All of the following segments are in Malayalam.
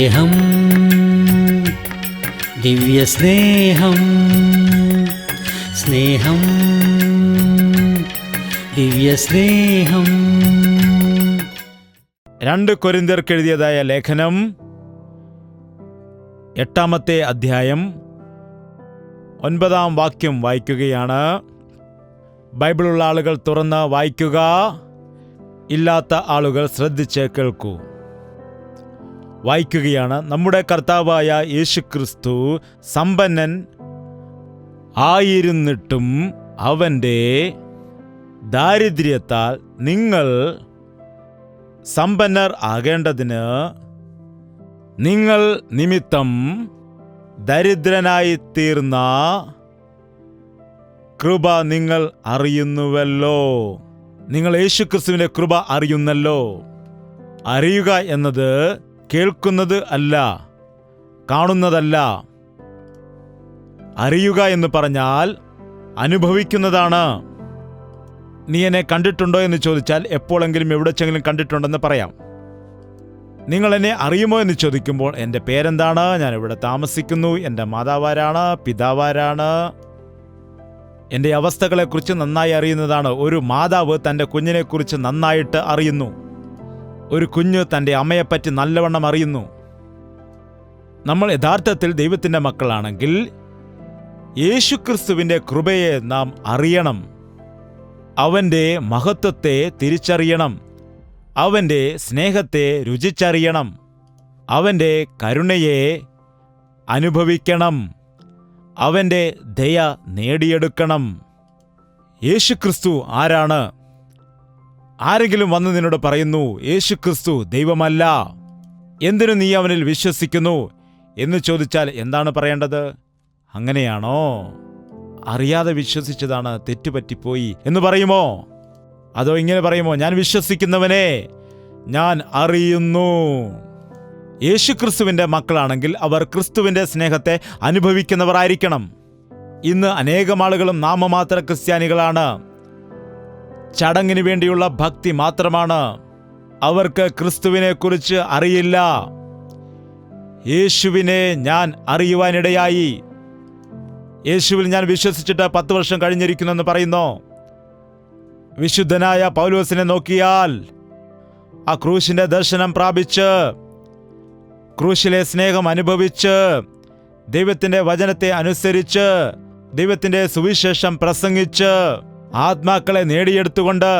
സ്നേഹം, ദിവ്യസ്നേഹം, സ്നേഹം, ദിവ്യസ്നേഹം. 2 കൊരിന്ത്യർക്ക് എഴുതിയതായ ലേഖനം 8-ാമത്തെ അധ്യായം 9-ാം വാക്യം വായിക്കുകയാണ്. ബൈബിളുള്ള ആളുകൾ തുറന്ന് വായിക്കുക, ഇല്ലാത്ത ആളുകൾ ശ്രദ്ധിച്ച് കേൾക്കൂ. വായിക്കുകയാണ്. നമ്മുടെ കർത്താവായ യേശുക്രിസ്തു സമ്പന്നൻ ആയിരുന്നിട്ടും അവൻ്റെ ദാരിദ്ര്യത്താൽ നിങ്ങൾ സമ്പന്നർ ആകേണ്ടതിന് നിങ്ങൾ നിമിത്തം ദരിദ്രനായി തീർന്ന കൃപ നിങ്ങൾ അറിയുന്നുവല്ലോ. നിങ്ങൾ യേശുക്രിസ്തുവിൻ്റെ കൃപ അറിയുന്നല്ലോ. അറിയുക എന്നത് കേൾക്കുന്നത് അല്ല, കാണുന്നതല്ല. അറിയുക എന്ന് പറഞ്ഞാൽ അനുഭവിക്കുന്നതാണ്. നീ എന്നെ കണ്ടിട്ടുണ്ടോ എന്ന് ചോദിച്ചാൽ എപ്പോഴെങ്കിലും എവിടെച്ചെങ്കിലും കണ്ടിട്ടുണ്ടെന്ന് പറയാം. നിങ്ങൾ എന്നെ അറിയുമോ എന്ന് ചോദിക്കുമ്പോൾ എൻ്റെ പേരെന്താണ്, ഞാൻ ഇവിടെ താമസിക്കുന്നു, എൻ്റെ മാതാവാരാണ്, പിതാവാരാണ്, എൻ്റെ അവസ്ഥകളെക്കുറിച്ച് നന്നായി അറിയുന്നതാണ്. ഒരു മാതാവ് തൻ്റെ കുഞ്ഞിനെക്കുറിച്ച് നന്നായിട്ട് അറിയുന്നു. ഒരു കുഞ്ഞ് തൻ്റെ അമ്മയെപ്പറ്റി നല്ലവണ്ണം അറിയുന്നു. നമ്മൾ യഥാർത്ഥത്തിൽ ദൈവത്തിൻ്റെ മക്കളാണെങ്കിൽ യേശുക്രിസ്തുവിൻ്റെ കൃപയെ നാം അറിയണം. അവൻ്റെ മഹത്വത്തെ തിരിച്ചറിയണം. അവൻ്റെ സ്നേഹത്തെ രുചിച്ചറിയണം. അവൻ്റെ കരുണയെ അനുഭവിക്കണം. അവൻ്റെ ദയ നേടിയെടുക്കണം. യേശുക്രിസ്തു ആരാണ്? ആരെങ്കിലും വന്ന് നിന്നോട് പറയുന്നു യേശുക്രിസ്തു ദൈവമല്ല, എന്തിനു നീ അവനിൽ വിശ്വസിക്കുന്നു എന്ന് ചോദിച്ചാൽ എന്താണ് പറയേണ്ടത്? അങ്ങനെയാണോ? അറിയാതെ വിശ്വസിച്ചതാണ്, തെറ്റുപറ്റിപ്പോയി എന്ന് പറയുമോ? അതോ ഇങ്ങനെ പറയുമോ, ഞാൻ വിശ്വസിക്കുന്നവനെ ഞാൻ അറിയുന്നു. യേശുക്രിസ്തുവിൻ്റെ മക്കളാണെങ്കിൽ അവർ ക്രിസ്തുവിൻ്റെ സ്നേഹത്തെ അനുഭവിക്കുന്നവരായിരിക്കണം. ഇന്ന് അനേകം ആളുകളും നാമമാത്ര ക്രിസ്ത്യാനികളാണ്. ചടങ്ങിന് വേണ്ടിയുള്ള ഭക്തി മാത്രമാണ്. അവർക്ക് ക്രിസ്തുവിനെക്കുറിച്ച് അറിയില്ല. യേശുവിനെ ഞാൻ അറിയുവാനിടയായി. യേശുവിൽ ഞാൻ വിശ്വസിച്ചിട്ട് 10 വർഷം കഴിഞ്ഞിരിക്കുന്നെന്ന് പറയുന്നു. വിശുദ്ധനായ പൗലോസിനെ നോക്കിയാൽ ആ ക്രൂശിന്റെ ദർശനം പ്രാപിച്ച്, ക്രൂശിലെ സ്നേഹം അനുഭവിച്ച്, ദൈവത്തിൻ്റെ വചനത്തെ അനുസരിച്ച്, ദൈവത്തിൻ്റെ സുവിശേഷം പ്രസംഗിച്ച്, ആത്മാക്കളെ നേടിയെടുത്തുകൊണ്ട്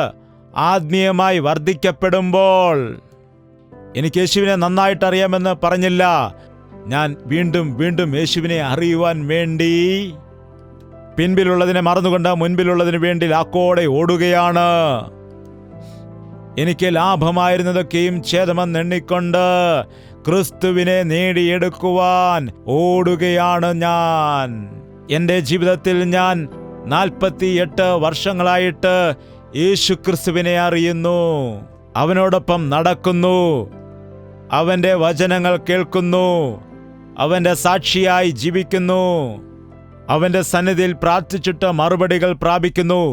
ആത്മീയമായി വർദ്ധിക്കപ്പെടുമ്പോൾ, എനിക്ക് യേശുവിനെ നന്നായിട്ട് അറിയാമെന്ന് പറഞ്ഞില്ല, ഞാൻ വീണ്ടും വീണ്ടും യേശുവിനെ അറിയുവാൻ വേണ്ടി പിൻപിലുള്ളതിനെ മറന്നുകൊണ്ട് മുൻപിലുള്ളതിനു വേണ്ടി ലാക്കോടെ ഓടുകയാണ്. എനിക്ക് ലാഭമായിരുന്നതൊക്കെയും ഛേദമെന്നെണ്ണിക്കൊണ്ട് ക്രിസ്തുവിനെ നേടിയെടുക്കുവാൻ ഓടുകയാണ് ഞാൻ. എൻ്റെ ജീവിതത്തിൽ ഞാൻ 48 വർഷങ്ങളായിട്ട് യേശുക്രിസ്തുവിനെ അറിയുന്നു. അവനോടൊപ്പം നടക്കുന്നു. അവൻ്റെ വചനങ്ങൾ കേൾക്കുന്നു. അവൻ്റെ സാക്ഷിയായി ജീവിക്കുന്നു. അവൻ്റെ സന്നിധിയിൽ പ്രാർത്ഥിച്ചിട്ട് മറുപടികൾ പ്രാപിക്കുന്നു.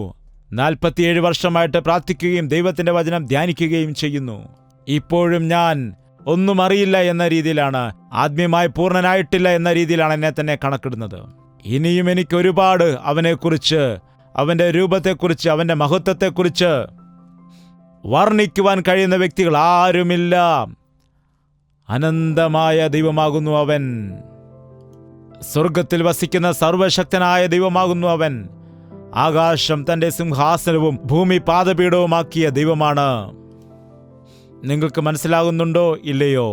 47 വർഷമായിട്ട് പ്രാർത്ഥിക്കുകയും ദൈവത്തിൻ്റെ വചനം ധ്യാനിക്കുകയും ചെയ്യുന്നു. ഇപ്പോഴും ഞാൻ ഒന്നും അറിയില്ല എന്ന രീതിയിലാണ്, ആത്മീയമായി പൂർണ്ണനായിട്ടില്ല എന്ന രീതിയിലാണ് എന്നെ തന്നെ കണക്കിടുന്നത്. ഇനിയും എനിക്ക് ഒരുപാട് അവനെക്കുറിച്ച്, അവൻ്റെ രൂപത്തെക്കുറിച്ച്, അവൻ്റെ മഹത്വത്തെക്കുറിച്ച് വർണ്ണിക്കുവാൻ കഴിയുന്ന വ്യക്തികൾ ആരുമില്ല. അനന്തമായ ദൈവമാകുന്നു അവൻ. സ്വർഗത്തിൽ വസിക്കുന്ന സർവശക്തനായ ദൈവമാകുന്നു അവൻ. ആകാശം തൻ്റെ സിംഹാസനവും ഭൂമി പാദപീഠവുമാക്കിയ ദൈവമാണ്. നിങ്ങൾക്ക് മനസ്സിലാകുന്നുണ്ടോ ഇല്ലയോ?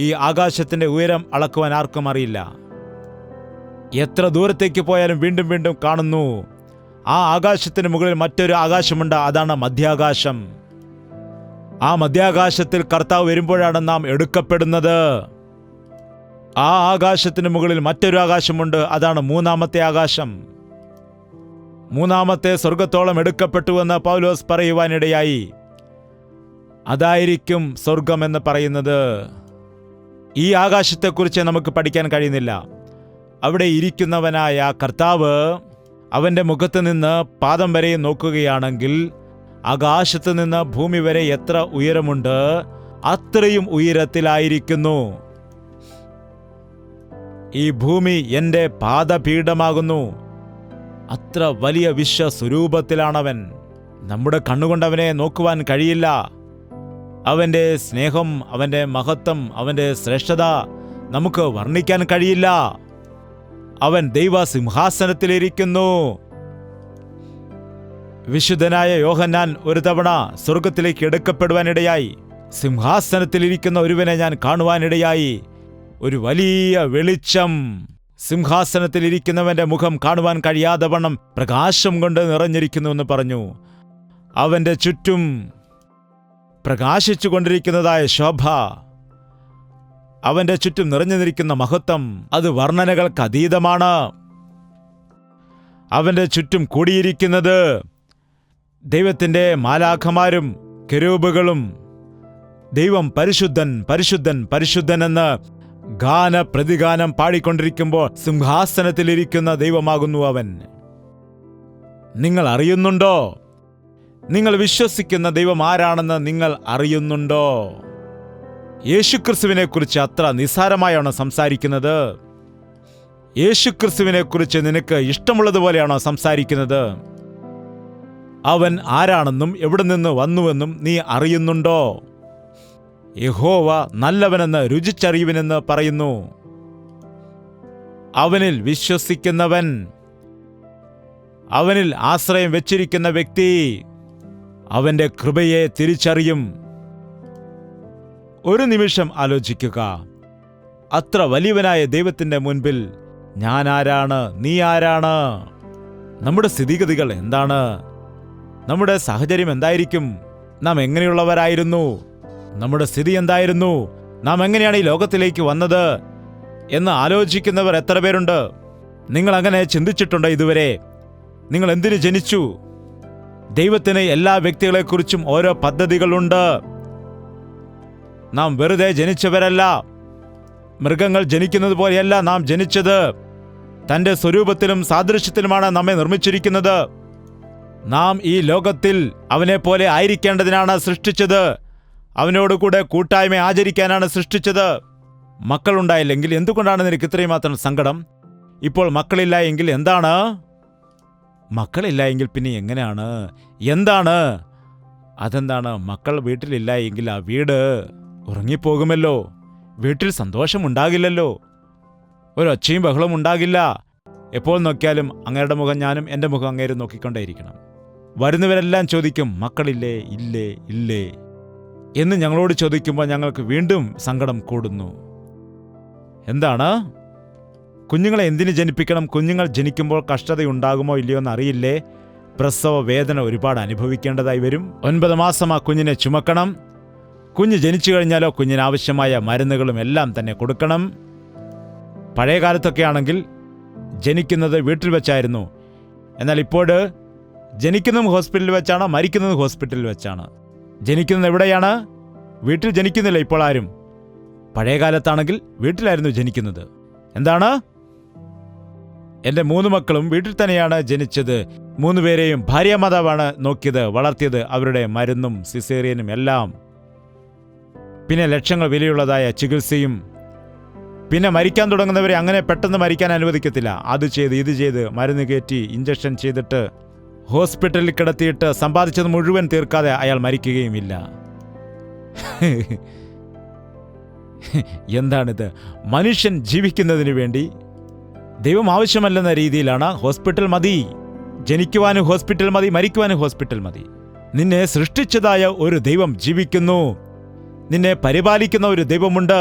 ഈ ആകാശത്തിൻ്റെ ഉയരം അളക്കുവാൻ ആർക്കും അറിയില്ല. എത്ര ദൂരത്തേക്ക് പോയാലും വീണ്ടും വീണ്ടും കാണുന്നു. ആ ആകാശത്തിന് മുകളിൽ മറ്റൊരു ആകാശമുണ്ട്, അതാണ് മധ്യാകാശം. ആ മധ്യാകാശത്തിൽ കർത്താവ് വരുമ്പോഴാണ് നാം എടുക്കപ്പെടുന്നത്. ആ ആകാശത്തിന് മുകളിൽ മറ്റൊരു ആകാശമുണ്ട്, അതാണ് 3-ാമത്തെ ആകാശം. 3-ാമത്തെ സ്വർഗത്തോളം എടുക്കപ്പെട്ടുവെന്ന് പൗലോസ് പറയുവാനിടയായി. അതായിരിക്കും സ്വർഗം എന്ന് പറയുന്നത്. ഈ ആകാശത്തെക്കുറിച്ച് നമുക്ക് പഠിക്കാൻ കഴിയുന്നില്ല. അവിടെ ഇരിക്കുന്നവനായ കർത്താവ് അവൻ്റെ മുഖത്ത് നിന്ന് പാദം വരെ നോക്കുകയാണെങ്കിൽ ആകാശത്ത് നിന്ന് ഭൂമി വരെ എത്ര ഉയരമുണ്ട്, അത്രയും ഉയരത്തിലായിരിക്കുന്നു. ഈ ഭൂമി എൻ്റെ പാദപീഠമാകുന്നു. അത്ര വലിയ വിശ്വസ്വരൂപത്തിലാണവൻ. നമ്മുടെ കണ്ണുകൊണ്ട് അവനെ നോക്കുവാൻ കഴിയില്ല. അവൻ്റെ സ്നേഹം, അവൻ്റെ മഹത്വം, അവൻ്റെ ശ്രേഷ്ഠത നമുക്ക് വർണ്ണിക്കാൻ കഴിയില്ല. അവൻ ദൈവസിംഹാസനത്തിലിരിക്കുന്നു. വിശുദ്ധനായ യോഹന്നാൻ ഒരു തവണ സ്വർഗത്തിലേക്ക് എടുക്കപ്പെടുവാനിടയായി. സിംഹാസനത്തിലിരിക്കുന്ന ഒരുവനെ ഞാൻ കാണുവാനിടയായി. ഒരു വലിയ വെളിച്ചം സിംഹാസനത്തിലിരിക്കുന്നവന്റെ മുഖം കാണുവാൻ കഴിയാതെ വണ്ണം പ്രകാശം കൊണ്ട് നിറഞ്ഞിരിക്കുന്നുവെന്ന് പറഞ്ഞു. അവന്റെ ചുറ്റും പ്രകാശിച്ചു കൊണ്ടിരിക്കുന്നതായ ശോഭ, അവന്റെ ചുറ്റും നിറഞ്ഞു നിൽക്കുന്ന മഹത്വം, അത് വർണ്ണനകൾക്ക് അതീതമാണ്. അവന്റെ ചുറ്റും കൂടിയിരിക്കുന്നത് ദൈവത്തിൻ്റെ മാലാഖമാരും കെരൂബുകളും. ദൈവം പരിശുദ്ധൻ പരിശുദ്ധൻ പരിശുദ്ധൻ എന്ന് ഗാനപ്രതിഗാനം പാടിക്കൊണ്ടിരിക്കുമ്പോൾ സിംഹാസനത്തിലിരിക്കുന്ന ദൈവമാകുന്നു അവൻ. നിങ്ങൾ അറിയുന്നുണ്ടോ? നിങ്ങൾ വിശ്വസിക്കുന്ന ദൈവം ആരാണെന്ന് നിങ്ങൾ അറിയുന്നുണ്ടോ? യേശുക്രിസ്തുവിനെ കുറിച്ച് അത്ര നിസ്സാരമായാണോ സംസാരിക്കുന്നത്? യേശുക്രിസ്തുവിനെ കുറിച്ച് നിനക്ക് ഇഷ്ടമുള്ളതുപോലെയാണോ സംസാരിക്കുന്നത്? അവൻ ആരാണെന്നും എവിടെ നിന്ന് വന്നുവെന്നും നീ അറിയുന്നുണ്ടോ? യഹോവ നല്ലവനെന്ന് രുചിച്ചറിയുവിനെന്ന് പറയുന്നു. അവനിൽ വിശ്വസിക്കുന്നവൻ, അവനിൽ ആശ്രയം വെച്ചിരിക്കുന്ന വ്യക്തി അവന്റെ കൃപയെ തിരിച്ചറിയും. ഒരു നിമിഷം ആലോചിക്കുക. അത്ര വലിയവനായ ദൈവത്തിൻ്റെ മുൻപിൽ ഞാൻ ആരാണ്, നീ ആരാണ്? നമ്മുടെ സ്ഥിതിഗതികൾ എന്താണ്? നമ്മുടെ സാഹചര്യം എന്തായിരിക്കും? നാം എങ്ങനെയുള്ളവരായിരുന്നു? നമ്മുടെ സ്ഥിതി എന്തായിരുന്നു? നാം എങ്ങനെയാണ് ഈ ലോകത്തിലേക്ക് വന്നത് എന്ന് ആലോചിക്കുന്നവർ എത്ര പേരുണ്ട്? നിങ്ങൾ അങ്ങനെ ചിന്തിച്ചിട്ടുണ്ടോ ഇതുവരെ? നിങ്ങൾ എന്തിനു ജനിച്ചു? ദൈവത്തിന് എല്ലാ വ്യക്തികളെക്കുറിച്ചും ഓരോ പദ്ധതികളുണ്ട്. നാം വെറുതെ ജനിച്ചവരല്ല. മൃഗങ്ങൾ ജനിക്കുന്നത് പോലെയല്ല നാം ജനിച്ചത്. തൻ്റെ സ്വരൂപത്തിലും സാദൃശ്യത്തിലുമാണ് നമ്മെ നിർമ്മിച്ചിരിക്കുന്നത്. നാം ഈ ലോകത്തിൽ അവനെപ്പോലെ ആയിരിക്കേണ്ടതിനാണ് സൃഷ്ടിച്ചത്. അവനോടുകൂടെ കൂട്ടായ്മ ആചരിക്കാനാണ് സൃഷ്ടിച്ചത്. മക്കളുണ്ടായില്ലെങ്കിൽ എന്തുകൊണ്ടാണ് നിനക്ക് ഇത്രയും മാത്രം സങ്കടം? ഇപ്പോൾ മക്കളില്ല എങ്കിൽ എന്താണ്? മക്കളില്ല എങ്കിൽ പിന്നെ എങ്ങനെയാണ്? എന്താണ്? അതെന്താണ്? മക്കൾ വീട്ടിലില്ല എങ്കിൽ ആ വീട് ഉറങ്ങിപ്പോകുമല്ലോ. വീട്ടിൽ സന്തോഷമുണ്ടാകില്ലല്ലോ. ഒരൊച്ചയും ബഹളവും ഉണ്ടാകില്ല. എപ്പോൾ നോക്കിയാലും അങ്ങയുടെ മുഖം ഞാനും എൻ്റെ മുഖം അങ്ങേരും നോക്കിക്കൊണ്ടേയിരിക്കണം. വരുന്നവരെല്ലാം ചോദിക്കും, മക്കളില്ലേ? ഇല്ലേ ഇല്ലേ എന്ന് ഞങ്ങളോട് ചോദിക്കുമ്പോൾ ഞങ്ങൾക്ക് വീണ്ടും സങ്കടം കൂടുന്നു. എന്താണ്? കുഞ്ഞുങ്ങളെ എന്തിനു ജനിപ്പിക്കണം? കുഞ്ഞുങ്ങൾ ജനിക്കുമ്പോൾ കഷ്ടതയുണ്ടാകുമോ ഇല്ലയോ എന്ന് അറിയില്ലേ? പ്രസവ വേദന ഒരുപാട് അനുഭവിക്കേണ്ടതായി വരും. 9 മാസം ആ കുഞ്ഞിനെ ചുമക്കണം. കുഞ്ഞ് ജനിച്ചു കഴിഞ്ഞാലോ കുഞ്ഞിനാവശ്യമായ മരുന്നുകളും എല്ലാം തന്നെ കൊടുക്കണം. പഴയ കാലത്തൊക്കെ ആണെങ്കിൽ ജനിക്കുന്നത് വീട്ടിൽ വെച്ചായിരുന്നു. എന്നാൽ ഇപ്പോൾ ജനിക്കുന്നതും ഹോസ്പിറ്റലിൽ വെച്ചാണ്, മരിക്കുന്നതും ഹോസ്പിറ്റലിൽ വെച്ചാണ്. ജനിക്കുന്നത് എവിടെയാണ്? വീട്ടിൽ ജനിക്കുന്നില്ല ഇപ്പോൾ ആരും. പഴയ കാലത്താണെങ്കിൽ വീട്ടിലായിരുന്നു ജനിക്കുന്നത്. എന്താണ്? എൻ്റെ 3 മക്കളും വീട്ടിൽ തന്നെയാണ് ജനിച്ചത്. 3 പേരെയും ഭാര്യാമാതാവാണ് നോക്കിയത്, വളർത്തിയത്. അവരുടെ മരുന്നും സിസേറിയനും എല്ലാം. പിന്നെ ലക്ഷങ്ങൾ വിലയുള്ളതായ ചികിത്സയും. പിന്നെ മരിക്കാൻ തുടങ്ങുന്നവരെ അങ്ങനെ പെട്ടെന്ന് മരിക്കാൻ അനുവദിക്കത്തില്ല. അത് ചെയ്ത് ഇത് ചെയ്ത് മരുന്ന് കയറ്റി ഇഞ്ചക്ഷൻ ചെയ്തിട്ട് ഹോസ്പിറ്റലിൽ കിടത്തിയിട്ട് സമ്പാദിച്ചത് മുഴുവൻ തീർക്കാതെ അയാൾ മരിക്കുകയുമില്ല. എന്താണിത്? മനുഷ്യൻ ജീവിക്കുന്നതിന് വേണ്ടി ദൈവം ആവശ്യമല്ലെന്ന രീതിയിലാണ് ഹോസ്പിറ്റൽ മതി. ജനിക്കുവാനും ഹോസ്പിറ്റൽ മതി, മരിക്കുവാനും ഹോസ്പിറ്റൽ മതി. നിന്നെ സൃഷ്ടിച്ചതായ ഒരു ദൈവം ജീവിക്കുന്നു. നിന്നെ പരിപാലിക്കുന്ന ഒരു ദൈവമുണ്ട്.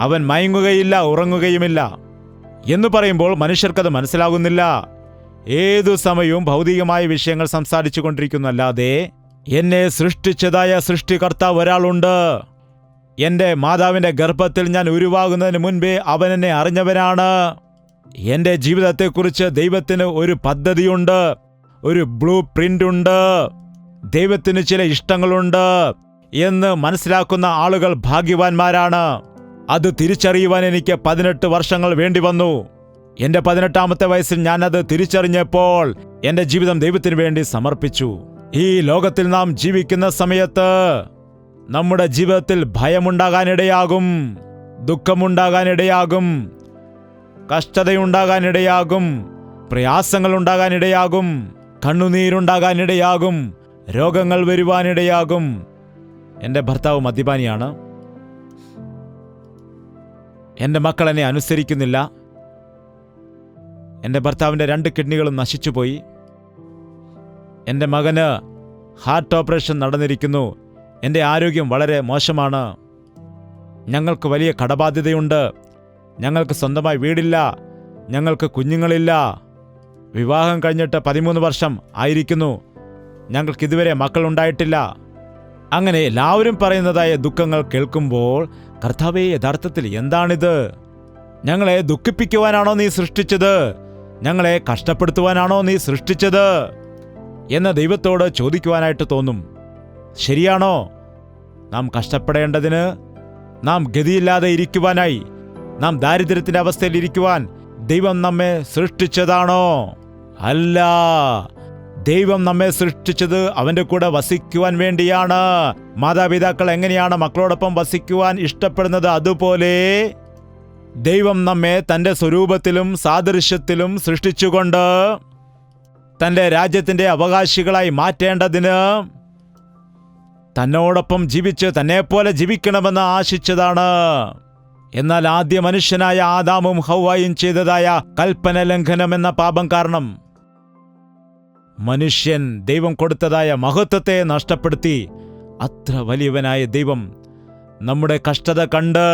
അവൻ മയങ്ങുകയില്ല, ഉറങ്ങുകയുമില്ല എന്ന് പറയുമ്പോൾ മനുഷ്യർക്കത് മനസ്സിലാകുന്നില്ല. ഏതു സമയവും ഭൗതികമായ വിഷയങ്ങൾ സംസാരിച്ചു കൊണ്ടിരിക്കുന്നല്ലാതെ എന്നെ സൃഷ്ടിച്ചതായ സൃഷ്ടികർത്താവ് ഒരാളുണ്ട്. എൻ്റെ മാതാവിൻ്റെ ഗർഭത്തിൽ ഞാൻ ഉരുവാകുന്നതിന് മുൻപേ അവൻ എന്നെ അറിഞ്ഞവനാണ്. എൻ്റെ ജീവിതത്തെക്കുറിച്ച് ദൈവത്തിന് ഒരു പദ്ധതിയുണ്ട്, ഒരു ബ്ലൂ പ്രിന്റ് ഉണ്ട്. ദൈവത്തിന് ചില ഇഷ്ടങ്ങളുണ്ട് എന്ന് മനസ്സിലാക്കുന്ന ആളുകൾ ഭാഗ്യവാന്മാരാണ്. അത് തിരിച്ചറിയുവാൻ എനിക്ക് 18 വർഷങ്ങൾ വേണ്ടി വന്നു. എൻ്റെ 18ാമത്തെ വയസ്സിൽ ഞാനത് തിരിച്ചറിഞ്ഞപ്പോൾ എൻ്റെ ജീവിതം ദൈവത്തിന് വേണ്ടി സമർപ്പിച്ചു. ഈ ലോകത്തിൽ നാം ജീവിക്കുന്ന സമയത്ത് നമ്മുടെ ജീവിതത്തിൽ ഭയമുണ്ടാകാനിടയാകും, ദുഃഖമുണ്ടാകാനിടയാകും, കഷ്ടതയുണ്ടാകാനിടയാകും, പ്രയാസങ്ങൾ ഉണ്ടാകാനിടയാകും, കണ്ണുനീരുണ്ടാകാനിടയാകും, രോഗങ്ങൾ വരുവാനിടയാകും. എൻ്റെ ഭർത്താവ് മദ്യപാനിയാണ്, എൻ്റെ മക്കൾ എന്നെ അനുസരിക്കുന്നില്ല, എൻ്റെ ഭർത്താവിൻ്റെ 2 കിഡ്നികളും നശിച്ചുപോയി, എൻ്റെ മകന് ഹാർട്ട് ഓപ്പറേഷൻ നടന്നിരിക്കുന്നു, എൻ്റെ ആരോഗ്യം വളരെ മോശമാണ്, ഞങ്ങൾക്ക് വലിയ കടബാധ്യതയുണ്ട്, ഞങ്ങൾക്ക് സ്വന്തമായി വീടില്ല, ഞങ്ങൾക്ക് കുഞ്ഞുങ്ങളില്ല, വിവാഹം കഴിഞ്ഞിട്ട് 13 വർഷം ആയിരിക്കുന്നു, ഞങ്ങൾക്കിതുവരെ മക്കളുണ്ടായിട്ടില്ല. അങ്ങനെ എല്ലാവരും പറയുന്നതായ ദുഃഖങ്ങൾ കേൾക്കുമ്പോൾ, കർത്താവേ, യഥാർത്ഥത്തിൽ എന്താണിത്? ഞങ്ങളെ ദുഃഖിപ്പിക്കുവാനാണോ നീ സൃഷ്ടിച്ചത്? ഞങ്ങളെ കഷ്ടപ്പെടുത്തുവാനാണോ നീ സൃഷ്ടിച്ചത് എന്ന് ദൈവത്തോട് ചോദിക്കുവാനായിട്ട് തോന്നും. ശരിയാണോ? നാം കഷ്ടപ്പെടേണ്ടതിന്, നാം ഗതിയില്ലാതെ ഇരിക്കുവാനായി, നാം ദാരിദ്ര്യത്തിൻ്റെ അവസ്ഥയിൽ ഇരിക്കുവാൻ ദൈവം നമ്മെ സൃഷ്ടിച്ചതാണോ? അല്ല. ദൈവം നമ്മെ സൃഷ്ടിച്ചത് അവൻ്റെ കൂടെ വസിക്കുവാൻ വേണ്ടിയാണ്. മാതാപിതാക്കൾ എങ്ങനെയാണ് മക്കളോടൊപ്പം വസിക്കുവാൻ ഇഷ്ടപ്പെടുന്നത്, അതുപോലെ ദൈവം നമ്മെ തൻ്റെ സ്വരൂപത്തിലും സാദൃശ്യത്തിലും സൃഷ്ടിച്ചുകൊണ്ട് തൻ്റെ രാജ്യത്തിൻ്റെ അവകാശികളായി മാറ്റേണ്ടതിന്, തന്നോടൊപ്പം ജീവിച്ച് തന്നെപ്പോലെ ജീവിക്കണമെന്ന് ആശിച്ചതാണ്. എന്നാൽ ആദ്യ മനുഷ്യനായ ആദാമും ഹൗവായും ചെയ്തതായ കൽപ്പന ലംഘനം എന്ന പാപം കാരണം മനുഷ്യൻ ദൈവം കൊടുത്തതായ മഹത്വത്തെ നഷ്ടപ്പെടുത്തി. അത്ര വലിയവനായ ദൈവം നമ്മുടെ കഷ്ടത കണ്ട്,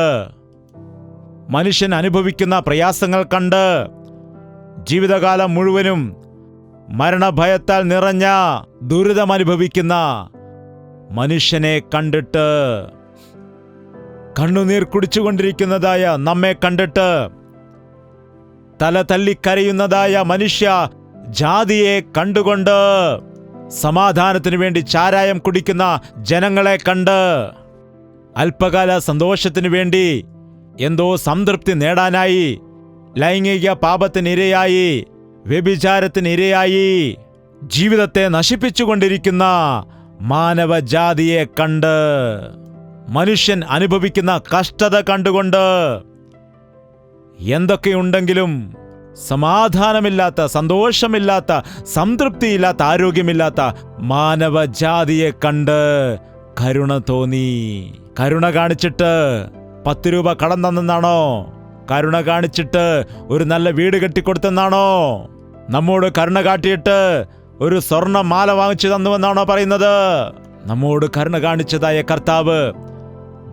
മനുഷ്യൻ അനുഭവിക്കുന്ന പ്രയാസങ്ങൾ കണ്ട്, ജീവിതകാലം മുഴുവനും മരണഭയത്താൽ നിറഞ്ഞ ദുരിതമനുഭവിക്കുന്ന മനുഷ്യനെ കണ്ടിട്ട്, കണ്ണുനീർ കുടിച്ചുകൊണ്ടിരിക്കുന്നതായ നമ്മെ കണ്ടിട്ട്, തല തല്ലിക്കരയുന്നതായ മനുഷ്യ ജാതിയെ കണ്ടുകൊണ്ട്, സമാധാനത്തിനു വേണ്ടി ചാരായം കുടിക്കുന്ന ജനങ്ങളെ കണ്ട്, അല്പകാല സന്തോഷത്തിനു വേണ്ടി എന്തോ സംതൃപ്തി നേടാനായി ലൈംഗിക പാപത്തിനിരയായി, വ്യഭിചാരത്തിനിരയായി ജീവിതത്തെ നശിപ്പിച്ചുകൊണ്ടിരിക്കുന്ന മാനവജാതിയെ കണ്ട്, മനുഷ്യൻ അനുഭവിക്കുന്ന കഷ്ടത കണ്ടുകൊണ്ട്, എന്തൊക്കെയുണ്ടെങ്കിലും സമാധാനമില്ലാത്ത, സന്തോഷമില്ലാത്ത, സംതൃപ്തിയില്ലാത്ത, ആരോഗ്യമില്ലാത്ത മാനവജാതിയെ കണ്ട് കരുണ തോന്നി. കരുണ കാണിച്ചിട്ട് 10 രൂപ കടം തന്നെന്നാണോ? കരുണ കാണിച്ചിട്ട് ഒരു നല്ല വീട് കെട്ടിക്കൊടുത്തെന്നാണോ? നമ്മോട് കരുണ കാട്ടിയിട്ട് ഒരു സ്വർണ്ണ മാല വാങ്ങിച്ചു തന്നുവെന്നാണോ പറയുന്നത്? നമ്മോട് കരുണ കാണിച്ചതായ കർത്താവ്,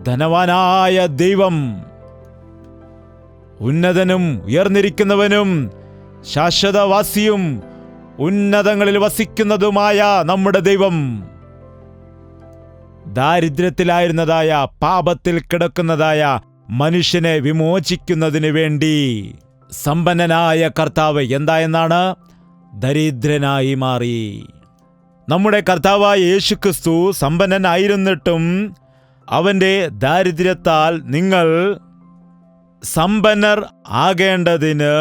ധനവാനായ ദൈവം, ഉന്നതനും ഉയർന്നിരിക്കുന്നവനും ശാശ്വതവാസിയും ഉന്നതങ്ങളിൽ വസിക്കുന്നതുമായ നമ്മുടെ ദൈവം, ദാരിദ്ര്യത്തിലായിരുന്നതായ, പാപത്തിൽ കിടക്കുന്നതായ മനുഷ്യനെ വിമോചിക്കുന്നതിന് വേണ്ടി സമ്പന്നനായ കർത്താവ് എന്തായെന്നാണ്? ദരിദ്രനായി മാറി. നമ്മുടെ കർത്താവായ യേശുക്രിസ്തു സമ്പന്നനായിരുന്നിട്ടും അവൻ്റെ ദാരിദ്ര്യത്താൽ നിങ്ങൾ സമ്പന്നർ ആകേണ്ടതിന്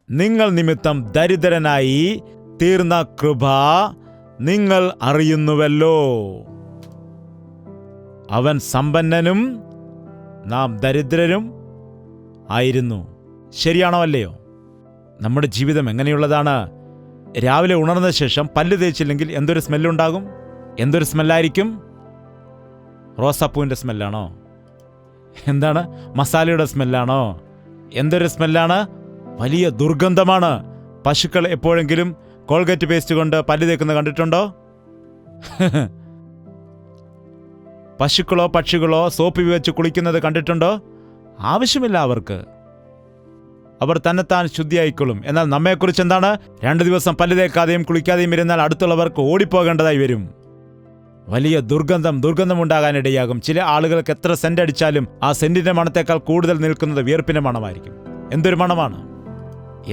നിങ്ങൾ നിമിത്തം ദരിദ്രനായി തീർന്ന കൃപ നിങ്ങൾ അറിയുന്നുവല്ലോ. അവൻ സമ്പന്നനും നാം ദരിദ്രരും ആയിരുന്നു. ശരിയാണോ അല്ലയോ? നമ്മുടെ ജീവിതം എങ്ങനെയുള്ളതാണ്? രാവിലെ ഉണർന്ന ശേഷം പല്ല് തേച്ചില്ലെങ്കിൽ എന്തൊരു സ്മെല്ലുണ്ടാകും? എന്തൊരു സ്മെല്ലായിരിക്കും? റോസാപ്പൂവിൻ്റെ സ്മെല്ലാണോ? എന്താണ്? മസാലയുടെ സ്മെല്ലാണോ? എന്തൊരു സ്മെല്ലാണ്? വലിയ ദുർഗന്ധമാണ്. പശുക്കൾ എപ്പോഴെങ്കിലും കോൾഗേറ്റ് പേസ്റ്റ് കൊണ്ട് പല്ല് തേക്കുന്നത് കണ്ടിട്ടുണ്ടോ? പശുക്കളോ പക്ഷികളോ സോപ്പ് വെച്ച് കുളിക്കുന്നത് കണ്ടിട്ടുണ്ടോ? ആവശ്യമില്ല അവർക്ക്. അവർ തന്നെത്താൻ ശുദ്ധിയായിക്കൊള്ളും. എന്നാൽ നമ്മെക്കുറിച്ച് എന്താണ്? 2 ദിവസം പല്ല് തേക്കാതെയും കുളിക്കാതെയും ഇരുന്നാൽ അടുത്തുള്ളവർക്ക് ഓടിപ്പോകേണ്ടതായി വരും. വലിയ ദുർഗന്ധമുണ്ടാകാനിടയാകും. ചില ആളുകൾക്ക് എത്ര സെന്റ് അടിച്ചാലും ആ സെന്റിന്റെ മണത്തേക്കാൾ കൂടുതൽ നിൽക്കുന്നത് വിയർപ്പിന്റെ മണമായിരിക്കും. എന്തൊരു മണമാണ്!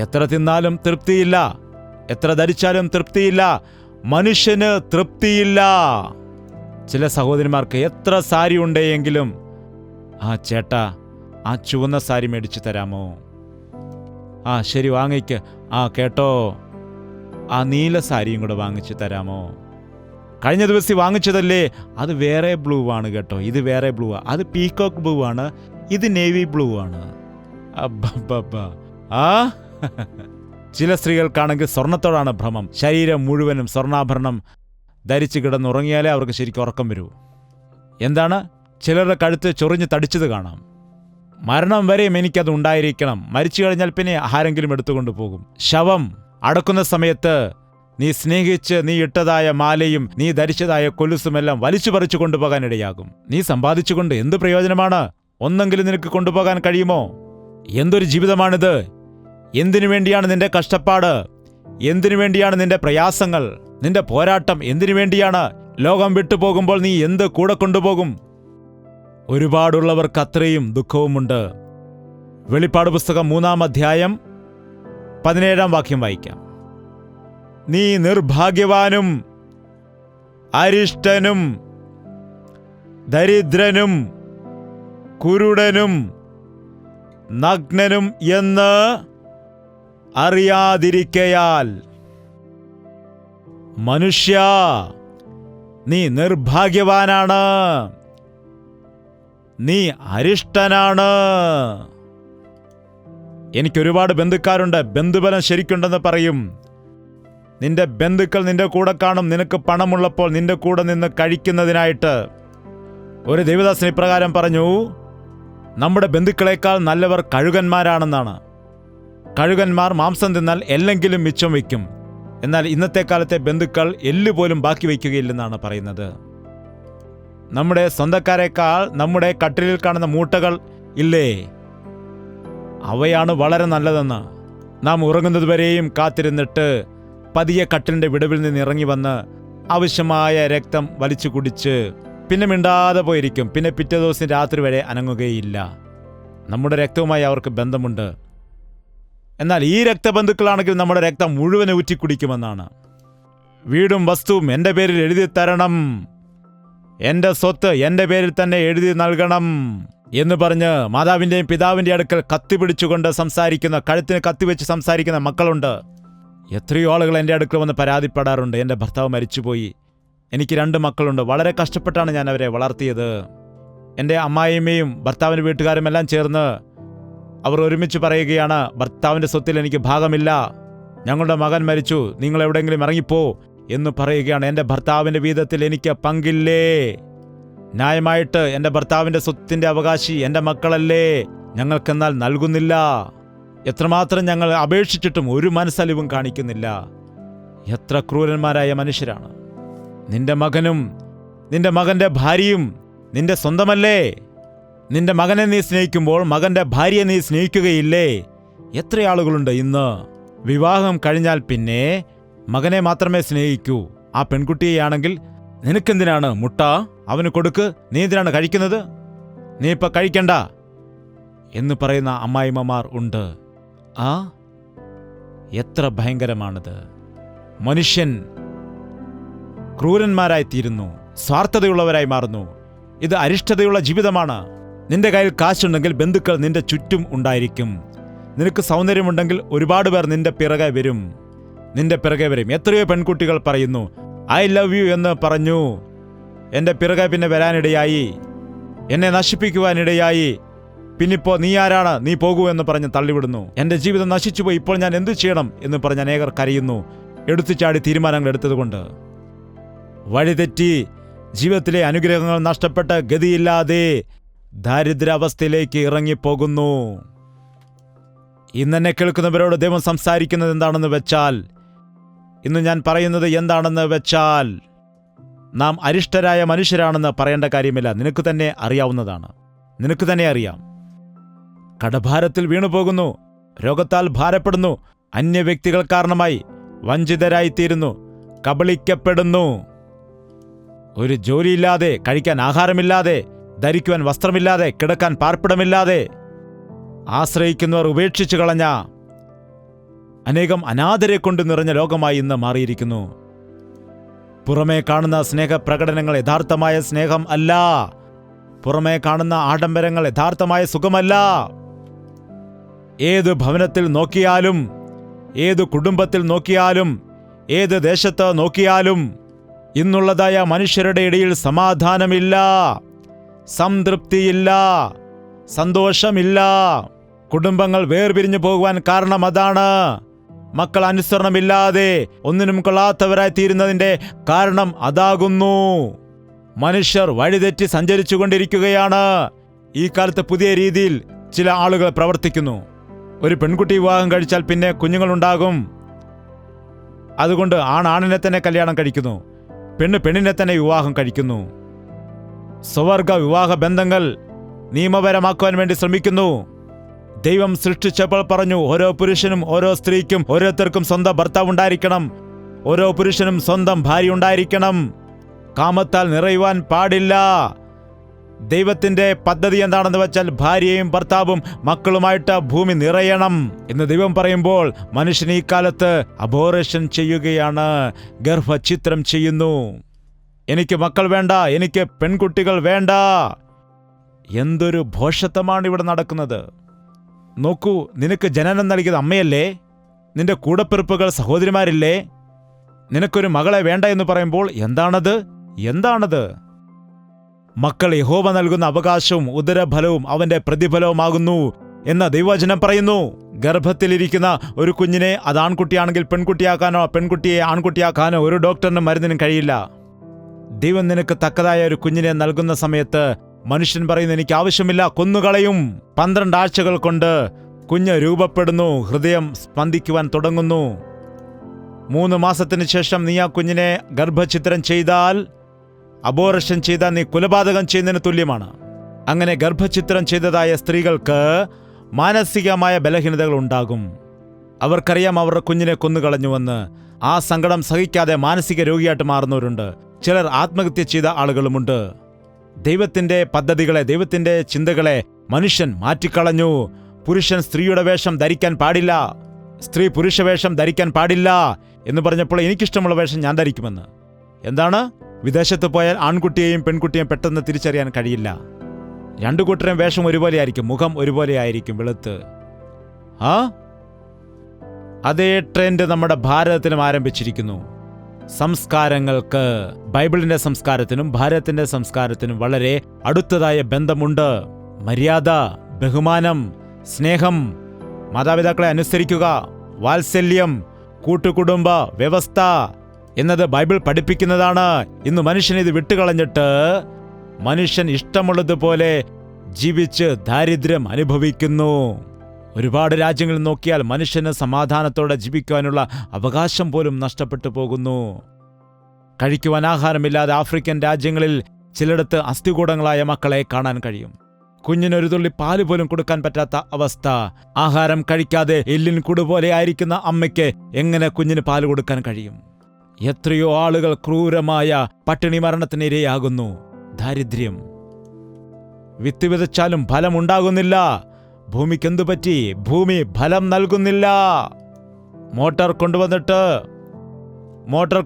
എത്ര തിന്നാലും തൃപ്തിയില്ല, എത്ര ധരിച്ചാലും തൃപ്തിയില്ല, മനുഷ്യന് തൃപ്തിയില്ല. ചില സഹോദരിമാർക്ക് എത്ര സാരി ഉണ്ടെങ്കിലും, ആ ചേട്ടാ, ആ ചുവന്ന സാരി മേടിച്ചു തരാമോ? ആ ശരി, വാങ്ങിക്ക്. ആ കേട്ടോ, ആ നീല സാരിയും കൂടെ വാങ്ങിച്ചു തരാമോ? കഴിഞ്ഞ ദിവസം വാങ്ങിച്ചതല്ലേ, അത് വേറെ ബ്ലൂ ആണ് കേട്ടോ, ഇത് വേറെ ബ്ലൂ ആണ്, അത് പീകോക്ക് ബ്ലൂ ആണ്, ഇത് നേവി ബ്ലൂ ആണ്. ആ ചില സ്ത്രീകൾക്കാണെങ്കിൽ സ്വർണത്തോടാണ് ഭ്രമം. ശരീരം മുഴുവനും സ്വർണ്ണാഭരണം ധരിച്ച് കിടന്നുറങ്ങിയാലേ അവർക്ക് ശരിക്കും ഉറക്കം വരൂ. എന്താണ്, ചിലരുടെ കഴുത്ത് ചൊറിഞ്ഞ് തടിച്ചത് കാണാം. മരണം വരെയും എനിക്കത് ഉണ്ടായിരിക്കണം, മരിച്ചു കഴിഞ്ഞാൽ പിന്നെ ആരെങ്കിലും എടുത്തുകൊണ്ട് പോകും. ശവം അടക്കുന്ന സമയത്ത് നീ സ്നേഹിച്ച് നീ ഇട്ടതായ മാലയും നീ ധരിച്ചതായ കൊലുസുമെല്ലാം വലിച്ചു പറിച്ചു കൊണ്ടുപോകാനിടയാകും. നീ സമ്പാദിച്ചുകൊണ്ട് എന്ത് പ്രയോജനമാണ്? ഒന്നെങ്കിലും നിനക്ക് കൊണ്ടുപോകാൻ കഴിയുമോ? എന്തൊരു ജീവിതമാണിത്? എന്തിനു വേണ്ടിയാണ് നിന്റെ കഷ്ടപ്പാട്? എന്തിനു വേണ്ടിയാണ് നിന്റെ പ്രയാസങ്ങൾ, നിന്റെ പോരാട്ടം എന്തിനു വേണ്ടിയാണ്? ലോകം വിട്ടുപോകുമ്പോൾ നീ എന്ത് കൂടെ കൊണ്ടുപോകും? ഒരുപാടുള്ളവർക്ക് അത്രയും ദുഃഖവുമുണ്ട്. വെളിപ്പാട് പുസ്തകം 3-ാം അധ്യായം 17-ാം വാക്യം വായിക്കാം. നീ നിർഭാഗ്യവാനും അരിഷ്ടനും ദരിദ്രനും കുരുടനും നഗ്നനും എന്ന് അറിയാതിരിക്കയാൽ. മനുഷ്യ, നീ നിർഭാഗ്യവാനാണ്, നീ അരിഷ്ടനാണ്. എനിക്കൊരുപാട് ബന്ധുക്കാരുണ്ട്, ബന്ധുബലം ശരിക്കുണ്ടെന്ന് പറയും. നിന്റെ ബന്ധുക്കൾ നിന്റെ കൂടെ കാണും, നിനക്ക് പണമുള്ളപ്പോൾ നിന്റെ കൂടെ നിന്ന് കഴിക്കുന്നതിനായിട്ട്. ഒരു ദൈവദാസൻ ഇപ്രകാരം പറഞ്ഞു, നമ്മുടെ ബന്ധുക്കളെക്കാൾ നല്ലവർ കഴുകന്മാരാണെന്നാണ്. കഴുകന്മാർ മാംസം തിന്നാൽ എല്ലെങ്കിലും മിച്ചം വയ്ക്കും, എന്നാൽ ഇന്നത്തെ കാലത്തെ ബന്ധുക്കൾ എല്ലുപോലും ബാക്കി വയ്ക്കുകയില്ലെന്നാണ് പറയുന്നത്. നമ്മുടെ സ്വന്തക്കാരെക്കാൾ നമ്മുടെ കട്ടിലിൽ കാണുന്ന മൂട്ടകൾ ഇല്ലേ, അവയാണ് വളരെ നല്ലതെന്ന്. നാം ഉറങ്ങുന്നതുവരെയും കാത്തിരുന്നിട്ട് പതിയെ കട്ടിലിൻ്റെ വിടവിൽ നിന്ന് ഇറങ്ങി വന്ന് ആവശ്യമായ രക്തം വലിച്ചു കുടിച്ച് പിന്നെ മിണ്ടാതെ പോയിരിക്കും. പിന്നെ പിറ്റേ ദിവസം രാത്രി വരെ അനങ്ങുകയില്ല. നമ്മുടെ രക്തവുമായി അവർക്ക് ബന്ധമുണ്ട്. എന്നാൽ ഈ രക്തബന്ധുക്കളാണെങ്കിൽ നമ്മുടെ രക്തം മുഴുവൻ ഊറ്റിക്കുടിക്കുമെന്നാണ്. വീടും വസ്തുവും എൻ്റെ പേരിൽ എഴുതി തരണം, എൻ്റെ സ്വത്ത് എൻ്റെ പേരിൽ തന്നെ എഴുതി നൽകണം എന്ന് പറഞ്ഞ് മാതാവിൻ്റെയും പിതാവിൻ്റെ അടുക്കൽ കത്തിപിടിച്ചുകൊണ്ട് സംസാരിക്കുന്ന, കഴുത്തിന് കത്തിവെച്ച് സംസാരിക്കുന്ന മക്കളുണ്ട്. എത്രയോ ആളുകൾ എൻ്റെ അടുക്കൽ വന്ന് പരാതിപ്പെടാറുണ്ട്, എൻ്റെ ഭർത്താവ് മരിച്ചുപോയി, എനിക്ക് 2 മക്കളുണ്ട്, വളരെ കഷ്ടപ്പെട്ടാണ് ഞാൻ അവരെ വളർത്തിയത്. എൻ്റെ അമ്മായിയമ്മയും ഭർത്താവിൻ്റെ വീട്ടുകാരും എല്ലാം ചേർന്ന് അവർ ഒരുമിച്ച് പറയുകയാണ്, ഭർത്താവിൻ്റെ സ്വത്തിൽ എനിക്ക് ഭാഗമില്ല, ഞങ്ങളുടെ മകൻ മരിച്ചു, നിങ്ങൾ എവിടെയെങ്കിലും ഇറങ്ങിപ്പോ എന്ന് പറയുകയാണ്. എൻ്റെ ഭർത്താവിൻ്റെ വീതത്തിൽ എനിക്ക് പങ്കില്ലേ? ന്യായമായിട്ട് എൻ്റെ ഭർത്താവിൻ്റെ സ്വത്തിൻ്റെ അവകാശി എൻ്റെ മക്കളല്ലേ? ഞങ്ങൾക്കെന്നാൽ നൽകുന്നില്ല. എത്രമാത്രം ഞങ്ങൾ അപേക്ഷിച്ചിട്ടും ഒരു മനസ്സലിവും കാണിക്കുന്നില്ല. എത്ര ക്രൂരന്മാരായ മനുഷ്യരാണ്. നിന്റെ മകനും നിന്റെ മകൻ്റെ ഭാര്യയും നിന്റെ സ്വന്തമല്ലേ? നിന്റെ മകനെ നീ സ്നേഹിക്കുമ്പോൾ മകൻ്റെ ഭാര്യയെ നീ സ്നേഹിക്കുകയില്ലേ? എത്ര ആളുകളുണ്ട് ഇന്ന് വിവാഹം കഴിഞ്ഞാൽ പിന്നെ മകനെ മാത്രമേ സ്നേഹിക്കൂ. ആ പെൺകുട്ടിയെയാണെങ്കിൽ നിനക്കെന്തിനാണ് മുട്ട, അവന് കൊടുക്ക്, നീ എന്തിനാണ് കഴിക്കുന്നത്, നീ ഇപ്പം കഴിക്കണ്ട എന്ന് പറയുന്ന അമ്മായിമ്മമാർ ഉണ്ട്. എത്ര ഭയങ്കരമാണിത്! മനുഷ്യൻ ക്രൂരന്മാരായിത്തീരുന്നു, സ്വാർത്ഥതയുള്ളവരായി മാറുന്നു. ഇത് അരിഷ്ടതയുള്ള ജീവിതമാണ്. നിന്റെ കയ്യിൽ കാശുണ്ടെങ്കിൽ ബന്ധുക്കൾ നിന്റെ ചുറ്റും ഉണ്ടായിരിക്കും. നിനക്ക് സൗന്ദര്യമുണ്ടെങ്കിൽ ഒരുപാട് പേർ നിന്റെ പിറകെ വരും. എത്രയോ പെൺകുട്ടികൾ പറയുന്നു ഐ ലവ് യു എന്ന് പറഞ്ഞു എൻ്റെ പിറകെ പിന്നെ വരാനിടയായി, എന്നെ നശിപ്പിക്കുവാനിടയായി. പിന്നിപ്പോ നീ ആരാണ്, നീ പോകൂ എന്ന് പറഞ്ഞ് തള്ളിവിടുന്നു. എൻ്റെ ജീവിതം നശിച്ചുപോയി, ഇപ്പോൾ ഞാൻ എന്തു ചെയ്യണം എന്ന് പറഞ്ഞ് അനേകർ കരയുന്നു, എടുത്തുചാടി തീരുമാനങ്ങൾ എടുത്തതുകൊണ്ട്. വഴിതെറ്റി ജീവിതത്തിലെ അനുഗ്രഹങ്ങൾ നഷ്ടപ്പെട്ട് ഗതിയില്ലാതെ ദാരിദ്ര്യാവസ്ഥയിലേക്ക് ഇറങ്ങിപ്പോകുന്നു. ഇന്നെന്നെ കേൾക്കുന്നവരോട് ദൈവം സംസാരിക്കുന്നത് എന്താണെന്ന് വെച്ചാൽ, ഇന്ന് ഞാൻ പറയുന്നത് എന്താണെന്ന് വെച്ചാൽ, നാം അരിഷ്ടരായ മനുഷ്യരാണെന്ന് പറയേണ്ട കാര്യമില്ല. നിനക്ക് തന്നെ അറിയാവുന്നതാണ്. നിനക്ക് തന്നെ അറിയാം. കടഭാരത്തിൽ വീണുപോകുന്നു, രോഗത്താൽ ഭാരപ്പെടുന്നു, അന്യ വ്യക്തികൾ കാരണമായി വഞ്ചിതരായിത്തീരുന്നു, കബളിക്കപ്പെടുന്നു. ഒരു ജോലിയില്ലാതെ, കഴിക്കാൻ ആഹാരമില്ലാതെ, ധരിക്കുവാൻ വസ്ത്രമില്ലാതെ, കിടക്കാൻ പാർപ്പിടമില്ലാതെ ആശ്രയിക്കുന്നവർ ഉപേക്ഷിച്ചു കളഞ്ഞ അനേകം അനാഥരെ കൊണ്ട് നിറഞ്ഞ ലോകമായി ഇന്ന് മാറിയിരിക്കുന്നു. പുറമേ കാണുന്ന സ്നേഹപ്രകടനങ്ങൾ യഥാർത്ഥമായ സ്നേഹം അല്ല. പുറമേ കാണുന്ന ആഡംബരങ്ങൾ യഥാർത്ഥമായ സുഖമല്ല. ഏത് ഭവനത്തിൽ നോക്കിയാലും, ഏത് കുടുംബത്തിൽ നോക്കിയാലും, ഏത് ദേശത്ത് നോക്കിയാലും ഇന്നുള്ളതായ മനുഷ്യരുടെ ഇടയിൽ സമാധാനമില്ല, സംതൃപ്തിയില്ല, സന്തോഷമില്ല. കുടുംബങ്ങൾ വേർപിരിഞ്ഞു പോകുവാൻ കാരണം അതാണ്. മക്കൾ അനുസരണമില്ലാതെ ഒന്നിനും കൊള്ളാത്തവരായി തീരുന്നതിൻ്റെ കാരണം അതാകുന്നു. മനുഷ്യർ വഴിതെറ്റി സഞ്ചരിച്ചു കൊണ്ടിരിക്കുകയാണ്. ഈ കാലത്ത് പുതിയ രീതിയിൽ ചില ആളുകൾ പ്രവർത്തിക്കുന്നു. ഒരു പെൺകുട്ടി വിവാഹം കഴിച്ചാൽ പിന്നെ കുഞ്ഞുങ്ങളുണ്ടാകും. അതുകൊണ്ട് ആണിനെ തന്നെ കല്യാണം കഴിക്കുന്നു, പെണ്ണിനെ തന്നെ വിവാഹം കഴിക്കുന്നു. സ്വവർഗ വിവാഹ ബന്ധങ്ങൾ നിയമപരമാക്കുവാൻ വേണ്ടി ശ്രമിക്കുന്നു. ദൈവം സൃഷ്ടിച്ചപ്പോൾ പറഞ്ഞു, ഓരോ പുരുഷനും ഓരോ സ്ത്രീക്കും ഓരോരുത്തർക്കും സ്വന്തം ഭർത്താവ് ഉണ്ടായിരിക്കണം, ഓരോ പുരുഷനും സ്വന്തം ഭാര്യ ഉണ്ടായിരിക്കണം. കാമത്താൽ നിറയുവാൻ പാടില്ല. ദൈവത്തിന്റെ പദ്ധതി എന്താണെന്ന് വെച്ചാൽ ഭാര്യയും ഭർത്താവും മക്കളുമായിട്ട് ഭൂമി നിറയണം എന്ന് ദൈവം പറയുമ്പോൾ മനുഷ്യൻ ഈ കാലത്ത് അബോർഷൻ ചെയ്യുകയാണ്, ഗർഭഛിദ്രം ചെയ്യുന്നു. എനിക്ക് മക്കൾ വേണ്ട, എനിക്ക് പെൺകുട്ടികൾ വേണ്ട. എന്തൊരു ഭോഷത്വമാണ് ഇവിടെ നടക്കുന്നത്. നോക്കൂ, നിനക്ക് ജനനം നൽകിയത് അമ്മയല്ലേ? നിന്റെ കൂടപ്പിറപ്പുകൾ സഹോദരിമാരില്ലേ? നിനക്കൊരു മകളെ വേണ്ട എന്ന് പറയുമ്പോൾ എന്താണത്? മക്കൾ യഹോവ നൽകുന്ന അവകാശവും ഉദരഫലവും അവന്റെ പ്രതിഫലവുമാകുന്നു എന്ന ദൈവവചനം പറയുന്നു. ഗർഭത്തിലിരിക്കുന്ന ഒരു കുഞ്ഞിനെ അത് ആൺകുട്ടിയാണെങ്കിൽ പെൺകുട്ടിയാക്കാനോ പെൺകുട്ടിയെ ആൺകുട്ടിയാക്കാനോ ഒരു ഡോക്ടറിനും മരുന്നിനും കഴിയില്ല. ദൈവം നിനക്ക് തക്കതായ ഒരു കുഞ്ഞിനെ നൽകുന്ന സമയത്ത് മനുഷ്യൻ പറയുന്നു, എനിക്ക് ആവശ്യമില്ല, കൊന്നുകളയും. 12 ആഴ്ചകൾ കൊണ്ട് കുഞ്ഞ് രൂപപ്പെടുന്നു, ഹൃദയം സ്പന്ദിക്കുവാൻ തുടങ്ങുന്നു. 3 മാസത്തിന് ശേഷം നീ ആ കുഞ്ഞിനെ ഗർഭഛിദ്രം ചെയ്താൽ, അബോർഷൻ ചെയ്താൽ നീ കൊലപാതകം ചെയ്യുന്നതിന് തുല്യമാണ്. അങ്ങനെ ഗർഭഛിദ്രം ചെയ്തതായ സ്ത്രീകൾക്ക് മാനസികമായ ബലഹീനതകൾ ഉണ്ടാകും. അവർക്കറിയാം അവരുടെ കുഞ്ഞിനെ കൊന്നുകളഞ്ഞുവെന്ന്. ആ സങ്കടം സഹിക്കാതെ മാനസിക രോഗിയായിട്ട് മാറുന്നവരുണ്ട്. ചിലർ ആത്മഹത്യ ചെയ്ത ആളുകളുമുണ്ട്. ദൈവത്തിന്റെ പദ്ധതികളെ, ദൈവത്തിന്റെ ചിന്തകളെ മനുഷ്യൻ മാറ്റിക്കളഞ്ഞു. പുരുഷൻ സ്ത്രീയുടെ വേഷം ധരിക്കാൻ പാടില്ല, സ്ത്രീ പുരുഷ വേഷം ധരിക്കാൻ പാടില്ല എന്ന് പറഞ്ഞപ്പോൾ എനിക്കിഷ്ടമുള്ള വേഷം ഞാൻ ധരിക്കുമെന്ന്. എന്താണ്? വിദേശത്ത് പോയാൽ ആൺകുട്ടിയെയും പെൺകുട്ടിയെയും പെട്ടെന്ന് തിരിച്ചറിയാൻ കഴിയില്ല. രണ്ടു കൂട്ടരും വേഷം ഒരുപോലെ ആയിരിക്കും, മുഖം ഒരുപോലെ ആയിരിക്കും, വെളുത്ത്. അതേ ട്രെൻഡ് നമ്മുടെ ഭാരതത്തിലും ആരംഭിച്ചിരിക്കുന്നു. സംസ്കാരങ്ങൾക്ക്, ബൈബിളിന്റെ സംസ്കാരത്തിനും ഭാരതത്തിന്റെ സംസ്കാരത്തിനും വളരെ അടുത്തതായ ബന്ധമുണ്ട്. മര്യാദ, ബഹുമാനം, സ്നേഹം, മാതാപിതാക്കളെ അനുസരിക്കുക, വാത്സല്യം, കൂട്ടുകുടുംബ വ്യവസ്ഥ എന്നത് ബൈബിൾ പഠിപ്പിക്കുന്നതാണ്. ഇന്ന് മനുഷ്യൻ ഇത് വിട്ടുകളഞ്ഞിട്ട് മനുഷ്യൻ ഇഷ്ടമുള്ളതുപോലെ ജീവിച്ച് ദാരിദ്ര്യം അനുഭവിക്കുന്നു. ഒരുപാട് രാജ്യങ്ങളിൽ നോക്കിയാൽ മനുഷ്യന് സമാധാനത്തോടെ ജീവിക്കുവാനുള്ള അവകാശം പോലും നഷ്ടപ്പെട്ടു പോകുന്നു. കഴിക്കുവാൻ ആഹാരമില്ലാതെ ആഫ്രിക്കൻ രാജ്യങ്ങളിൽ ചിലയിടത്ത് അസ്ഥികൂടങ്ങളായ മക്കളെ കാണാൻ കഴിയും. കുഞ്ഞിനൊരു തുള്ളി പാല് പോലും കൊടുക്കാൻ പറ്റാത്ത അവസ്ഥ. ആഹാരം കഴിക്കാതെ എല്ലിൻ കൂടു പോലെ ആയിരിക്കുന്ന അമ്മയ്ക്ക് എങ്ങനെ കുഞ്ഞിന് പാല് കൊടുക്കാൻ കഴിയും? എത്രയോ ആളുകൾ ക്രൂരമായ പട്ടിണി മരണത്തിന് ഇരയാകുന്നു. ദാരിദ്ര്യം. വിത്ത് വിതച്ചാലും ഫലമുണ്ടാകുന്നില്ല. ഭൂമിക്കെന്തു പറ്റി? ഭൂമി ഫലം നൽകുന്നില്ല. മോട്ടോർ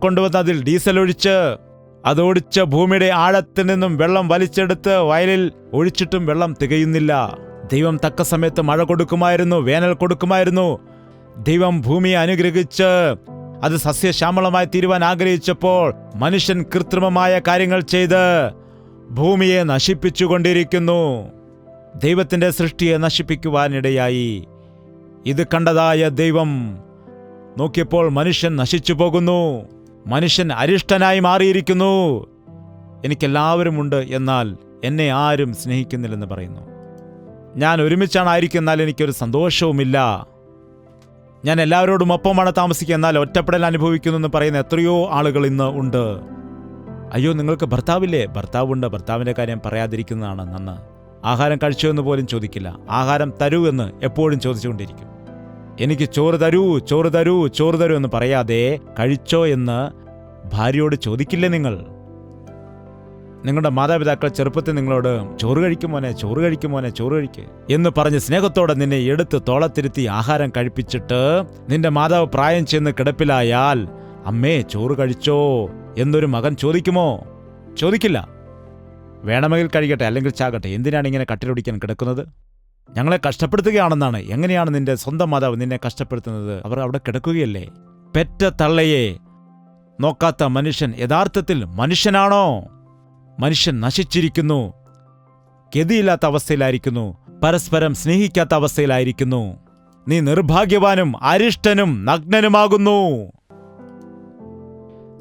കൊണ്ടുവന്ന് അതിൽ ഡീസൽ ഒഴിച്ച് അതോടിച്ച് ഭൂമിയുടെ ആഴത്തിൽ നിന്നും വെള്ളം വലിച്ചെടുത്ത് വയലിൽ ഒഴിച്ചിട്ടും വെള്ളം തികയുന്നില്ല. ദൈവം തക്ക സമയത്ത് മഴ കൊടുക്കുമായിരുന്നു, വേനൽ കൊടുക്കുമായിരുന്നു. ദൈവം ഭൂമിയെ അനുഗ്രഹിച്ച് അത് സസ്യശ്യാമളമായി തീരുവാൻ ആഗ്രഹിച്ചപ്പോൾ മനുഷ്യൻ കൃത്രിമമായ കാര്യങ്ങൾ ചെയ്ത് ഭൂമിയെ നശിപ്പിച്ചുകൊണ്ടിരിക്കുന്നു. ദൈവത്തിന്റെ സൃഷ്ടിയെ നശിപ്പിക്കുവാനിടയായി. ഇത് കണ്ടതായ ദൈവം നോക്കിയപ്പോൾ മനുഷ്യൻ നശിച്ചു പോകുന്നു. മനുഷ്യൻ അരിഷ്ടനായി മാറിയിരിക്കുന്നു. എനിക്കെല്ലാവരുമുണ്ട്, എന്നാൽ എന്നെ ആരും സ്നേഹിക്കുന്നില്ലെന്ന് പറയുന്നു. ഞാൻ ഒരുമിച്ചാണ് ആയിരിക്കുന്നാൽ എനിക്കൊരു സന്തോഷവുമില്ല. ഞാൻ എല്ലാവരോടും ഒപ്പമാണ് താമസിക്കുക, എന്നാൽ ഒറ്റപ്പെടൽ അനുഭവിക്കുന്നു എന്ന് പറയുന്ന എത്രയോ ആളുകൾ ഇന്ന് ഉണ്ട്. അയ്യോ, നിങ്ങൾക്ക് ഭർത്താവില്ലേ? ഭർത്താവുണ്ട്. ഭർത്താവിൻ്റെ കാര്യം പറയാതിരിക്കുന്നതാണ് നന്ന്. ആഹാരം കഴിച്ചോ എന്ന് പോലും ചോദിക്കില്ല. ആഹാരം തരൂ എന്ന് എപ്പോഴും ചോദിച്ചുകൊണ്ടിരിക്കും. എനിക്ക് ചോറ് തരൂ, ചോറ് തരൂ, ചോറ് തരൂ എന്ന് പറയാതെ കഴിച്ചോ എന്ന് ഭാര്യയോട് ചോദിക്കില്ലേ നിങ്ങൾ? നിങ്ങളുടെ മാതാപിതാക്കൾ ചെറുപ്പത്തിൽ നിങ്ങളോട് ചോറ് കഴിക്കുമോനെ, ചോറ് കഴിക്കുമോനെ, ചോറ് കഴിക്ക് എന്ന് പറഞ്ഞ് സ്നേഹത്തോടെ നിന്നെ എടുത്ത് തോളത്തിരുത്തി ആഹാരം കഴിപ്പിച്ചിട്ട് നിന്റെ മാതാവ് പ്രായം ചെന്ന് കിടപ്പിലായാൽ അമ്മേ ചോറ് കഴിച്ചോ എന്നൊരു മകൻ ചോദിക്കുമോ? ചോദിക്കില്ല. വേണമെങ്കിൽ കഴിക്കട്ടെ, അല്ലെങ്കിൽ ചാകട്ടെ, എന്തിനാണ് ഇങ്ങനെ കട്ടിലൊടിക്കാൻ കിടക്കുന്നത്? ഞങ്ങളെ കഷ്ടപ്പെടുത്തുകയാണെന്നാണ്. എങ്ങനെയാണ് നിന്റെ സ്വന്തം മാതാവ് നിന്നെ കഷ്ടപ്പെടുത്തുന്നത്? അവർ അവിടെ കിടക്കുകയല്ലേ? പെറ്റ തള്ളയെ നോക്കാത്ത മനുഷ്യൻ യഥാർത്ഥത്തിൽ മനുഷ്യനാണോ? മനുഷ്യൻ നശിച്ചിരിക്കുന്നു, ഗതിയില്ലാത്ത അവസ്ഥയിലായിരിക്കുന്നു, പരസ്പരം സ്നേഹിക്കാത്ത അവസ്ഥയിലായിരിക്കുന്നു. നീ നിർഭാഗ്യവാനും അരിഷ്ടനും നഗ്നനുമാകുന്നു.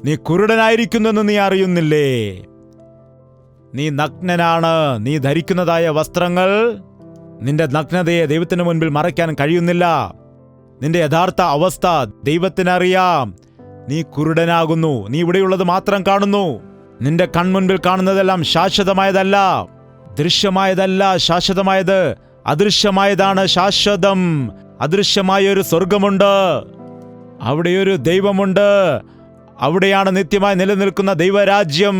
നീ കുരുടനായിരിക്കുന്നെന്ന് നീ അറിയുന്നില്ലേ? നീ നഗ്നനാണ്. നീ ധരിക്കുന്നതായ വസ്ത്രങ്ങൾ നിന്റെ നഗ്നതയെ ദൈവത്തിന് മുൻപിൽ മറയ്ക്കാൻ കഴിയുന്നില്ല. നിന്റെ യഥാർത്ഥ അവസ്ഥ ദൈവത്തിനറിയാം. നീ കുരുടനാകുന്നു. നീ ഇവിടെയുള്ളത് മാത്രം കാണുന്നു. നിന്റെ കൺമുൻപിൽ കാണുന്നതെല്ലാം ശാശ്വതമായതല്ല, ദൃശ്യമായതല്ല ശാശ്വതമായത്. അദൃശ്യമായതാണ് ശാശ്വതം. അദൃശ്യമായൊരു സ്വർഗമുണ്ട്, അവിടെയൊരു ദൈവമുണ്ട്. അവിടെയാണ് നിത്യമായി നിലനിൽക്കുന്ന ദൈവരാജ്യം.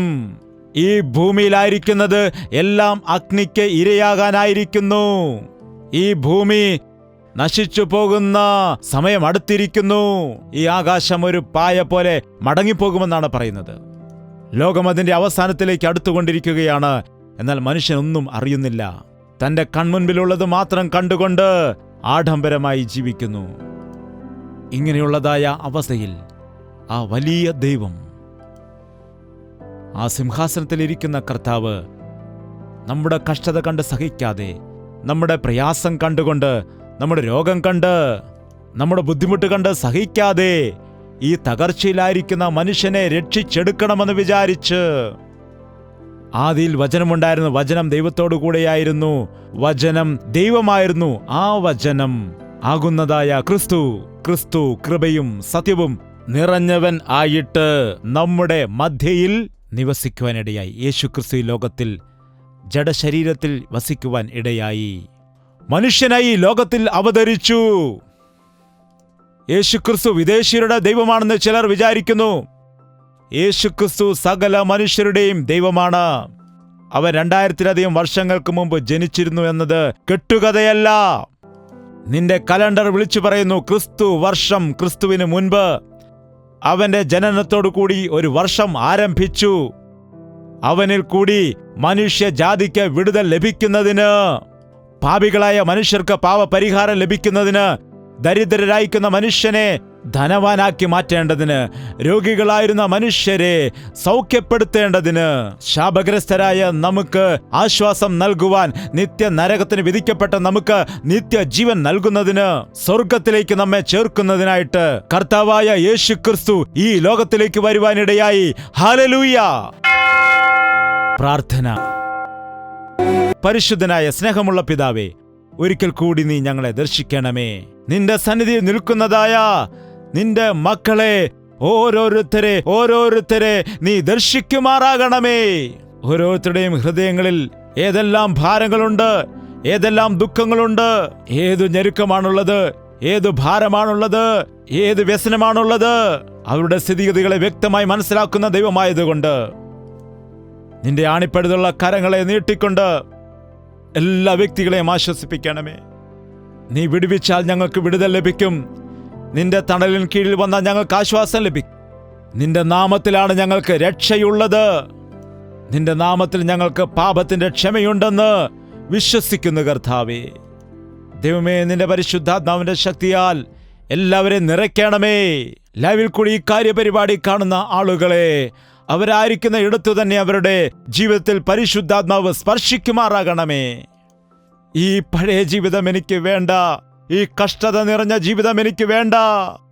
ഈ ഭൂമിയിലായിരിക്കുന്നത് എല്ലാം അഗ്നിക്ക് ഇരയാകാനായിരിക്കുന്നു. ഈ ഭൂമി നശിച്ചു പോകുന്ന സമയം അടുത്തിരിക്കുന്നു. ഈ ആകാശം ഒരു പായ പോലെ മടങ്ങിപ്പോകുമെന്നാണ് പറയുന്നത്. ലോകം അതിന്റെ അവസാനത്തിലേക്ക് അടുത്തുകൊണ്ടിരിക്കുകയാണ്. എന്നാൽ മനുഷ്യനൊന്നും അറിയുന്നില്ല. തന്റെ കൺമുൻപിലുള്ളത് മാത്രം കണ്ടുകൊണ്ട് ആഡംബരമായി ജീവിക്കുന്നു. ഇങ്ങനെയുള്ളതായ അവസ്ഥയിൽ ആ വലിയ ദൈവം, ആ സിംഹാസനത്തിലിരിക്കുന്ന കർത്താവ്, നമ്മുടെ കഷ്ടത കണ്ട് സഹിക്കാതെ, നമ്മുടെ പ്രയാസം കണ്ടുകൊണ്ട്, നമ്മുടെ രോഗം കണ്ട്, നമ്മുടെ ബുദ്ധിമുട്ട് കണ്ട് സഹിക്കാതെ ഈ തകർച്ചയിലായിരിക്കുന്ന മനുഷ്യനെ രക്ഷിച്ചെടുക്കണമെന്ന് വിചാരിച്ച്, ആദിയിൽ വചനമുണ്ടായിരുന്നു, വചനം ദൈവത്തോടു കൂടെയായിരുന്നു, വചനം ദൈവമായിരുന്നു, ആ വചനം ആകുന്നതായ ക്രിസ്തു കൃപയും സത്യവും നിറഞ്ഞവൻ ആയിട്ട് നമ്മുടെ മധ്യയിൽ നിവസിക്കുവാനിടയായി. യേശുക്രിസ്തു ലോകത്തിൽ ജഡശരീരത്തിൽ വസിക്കുവാൻ ഇടയായി. മനുഷ്യനായി ലോകത്തിൽ അവതരിച്ചു. യേശുക്രിസ്തു വിദേശീയരുടെ ദൈവമാണെന്ന് ചിലർ വിചാരിക്കുന്നു. യേശുക്രിസ്തു സകല മനുഷ്യരുടെയും ദൈവമാണ്. അവൻ 2000-ലധികം വർഷങ്ങൾക്ക് മുമ്പ് ജനിച്ചിരുന്നു എന്നത് കെട്ടുകഥയല്ല. നിന്റെ കലണ്ടർ വിളിച്ചു പറയുന്നു ക്രിസ്തു വർഷം. ക്രിസ്തുവിന് മുൻപ് അവന്റെ ജനനത്തോടു കൂടി ഒരു വർഷം ആരംഭിച്ചു. അവനിൽ കൂടി മനുഷ്യജാതിക്ക് വിടുതൽ ലഭിക്കുന്നതിന്, പാപികളായ മനുഷ്യർക്ക് പാപപരിഹാരം ലഭിക്കുന്നതിന്, ദരിദ്രരായിരിക്കുന്ന മനുഷ്യനെ ധനവാനാക്കി മാറ്റേണ്ടതിന്, രോഗികളായിരുന്ന മനുഷ്യരെ സൗഖ്യപ്പെടുത്തേണ്ടതിന്, ശാപഗ്രസ്തരായ നമുക്ക് ആശ്വാസം നൽകുവാൻ, നിത്യ നരകത്തിന് വിധിക്കപ്പെട്ട നമുക്ക് നിത്യജീവൻ നൽകുന്നതിന്, സ്വർഗത്തിലേക്ക് നമ്മെ ചേർക്കുന്നതിനായിട്ട് കർത്താവായ യേശുക്രിസ്തു ഈ ലോകത്തിലേക്ക് വരുവാനിടയായി. ഹല്ലേലൂയ! പ്രാർത്ഥന. പരിശുദ്ധനായ സ്നേഹമുള്ള പിതാവേ, ഒരിക്കൽ കൂടി നീ ഞങ്ങളെ ദർശിക്കണമേ. നിന്റെ സന്നിധിയിൽ നിൽക്കുന്നതായ നിന്റെ മക്കളെ ഓരോരുത്തരെ നീ ദർശിക്കുമാറാകണമേ. ഓരോരുത്തരുടെയും ഹൃദയങ്ങളിൽ ഏതെല്ലാം ഭാരങ്ങളുണ്ട്, ഏതെല്ലാം ദുഃഖങ്ങളുണ്ട്, ഏതു ഞെരുക്കമാണുള്ളത്, ഏതു ഭാരമാണുള്ളത്, ഏത് വ്യസനമാണുള്ളത്, അവരുടെ സ്ഥിതിഗതികളെ വ്യക്തമായി മനസ്സിലാക്കുന്ന ദൈവമായതുകൊണ്ട് നിന്റെ ആണിപ്പഴുതുള്ള കരങ്ങളെ നീട്ടിക്കൊണ്ട് എല്ലാ വ്യക്തികളെയും ആശ്വസിപ്പിക്കണമേ. നീ വിടുവിച്ചാൽ ഞങ്ങൾക്ക് വിടുതൽ ലഭിക്കും. നിന്റെ തണലിന് കീഴിൽ വന്നാൽ ഞങ്ങൾക്ക് ആശ്വാസം ലഭിക്കും. നിന്റെ നാമത്തിലാണ് ഞങ്ങൾക്ക് രക്ഷയുള്ളത്. നിന്റെ നാമത്തിൽ ഞങ്ങൾക്ക് പാപത്തിന്റെ ക്ഷമയുണ്ടെന്ന് വിശ്വസിക്കുന്നു കർത്താവേ. ദൈവമേ, നിന്റെ പരിശുദ്ധാത്മാവിന്റെ ശക്തിയാൽ എല്ലാവരെയും നിറയ്ക്കണമേ. ലൈവിൽ കൂടി ഈ കാര്യപരിപാടി കാണുന്ന ആളുകളെ അവരായിരിക്കുന്ന ഇടത്തു തന്നെ അവരുടെ ജീവിതത്തിൽ പരിശുദ്ധാത്മാവ് സ്പർശിക്കുമാറാകണമേ. ഈ പഴയ ജീവിതം എനിക്ക് വേണ്ട. ഈ കഷ്ടത നിറഞ്ഞ ജീവിതം എനിക്ക് വേണ്ട.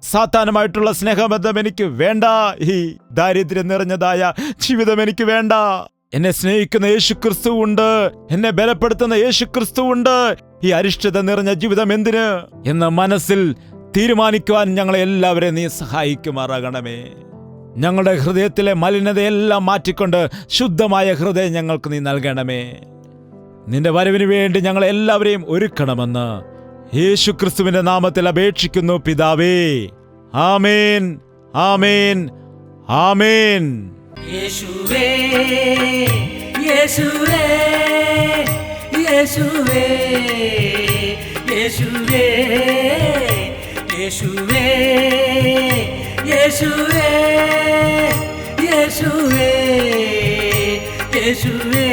സാത്താനുമായിട്ടുള്ള സ്നേഹബന്ധം എനിക്ക് വേണ്ട. ഈ ദാരിദ്ര്യം നിറഞ്ഞതായ ജീവിതം എനിക്ക് വേണ്ട. എന്നെ സ്നേഹിക്കുന്ന യേശുക്രിസ്തു ഉണ്ട്, എന്നെ ബലപ്പെടുത്തുന്ന യേശുക്രിസ്തു ഉണ്ട്. ഈ അരിഷ്ടത നിറഞ്ഞ ജീവിതം എന്തിന് എന്ന മനസ്സിൽ തീരുമാനിക്കുവാൻ ഞങ്ങളെ എല്ലാവരെയും നീ സഹായിക്കുമാറാകണമേ. ഞങ്ങളുടെ ഹൃദയത്തിലെ മലിനതയെല്ലാം മാറ്റിക്കൊണ്ട് ശുദ്ധമായ ഹൃദയം ഞങ്ങൾക്ക് നീ നൽകണമേ. നിന്റെ വരവിന് വേണ്ടി ഞങ്ങളെ എല്ലാവരെയും ഒരുക്കണമെന്ന് യേശുക്രിസ്തുവിന്റെ നാമത്തിൽ അപേക്ഷിക്കുന്നു പിതാവേ. ആമേൻ, ആമേൻ, ആമേൻ. യേശുവേ, യേശുവേ, യേശുവേ, യേശുവേ, യേശുവേ, യേശുവേ, യേശുവേ, യേശുവേ.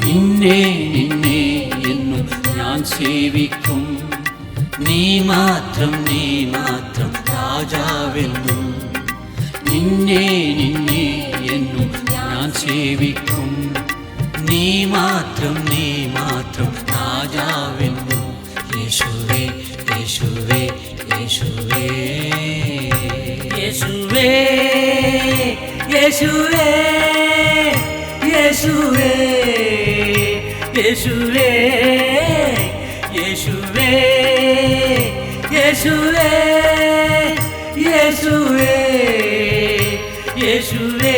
നിന്നെ നിന്നെ എന്നും ഞാൻ സേവിക്കും. നീ മാത്രം രാജാവെന്നും നിന്നെ നിന്നെ എന്നും ഞാൻ സേവിക്കും. നീ മാത്രം രാജാവെന്നു. യേശുവേ യേശുവേ യേശുവേ യേശുവേ യേശുവേ യേശുവേ യേശുവേ യേശുവേ യേശുവേ യേശുവേ യേശുവേ